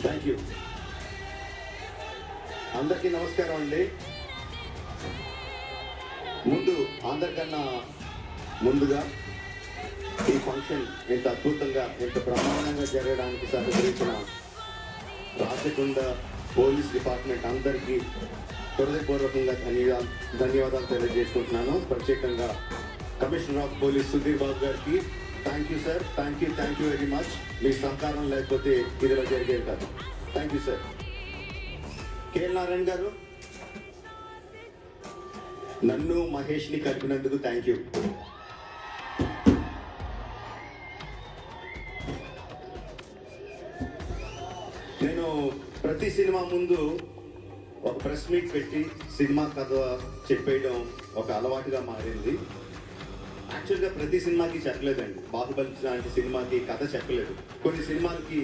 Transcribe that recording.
Thank you. అందరికీ నమస్కారం అండి. అందరికన్నా ముందుగా ఈ ఫంక్షన్ ఇంత అద్భుతంగా ఇంత బ్రహ్మాండంగా జరగడానికి సహకరించిన రాచకొండ పోలీస్ డిపార్ట్మెంట్ అందరికీ హృదయపూర్వకంగా ధన్యవాదాలు తెలియజేసుకుంటున్నాను. ప్రత్యేకంగా commissioner of police Sudheer Babu గారికి thank you sir. Thank you very much. మీ సహకారం లేకపోతే ఇదిలో జరిగేది కాదు. Thank you sir. KL Narayana garu, నన్ను మహేష్ని కలిపినందుకు థ్యాంక్ యూ. నేను ప్రతి సినిమా ముందు ఒక ప్రెస్ మీట్ పెట్టి సినిమా కథ చెప్పేయడం ఒక అలవాటుగా మారింది. యాక్చువల్గా ప్రతి సినిమాకి చెప్పలేదండి. బాహుబలి లాంటి సినిమాకి కథ చెప్పలేదు. కొన్ని సినిమాలకి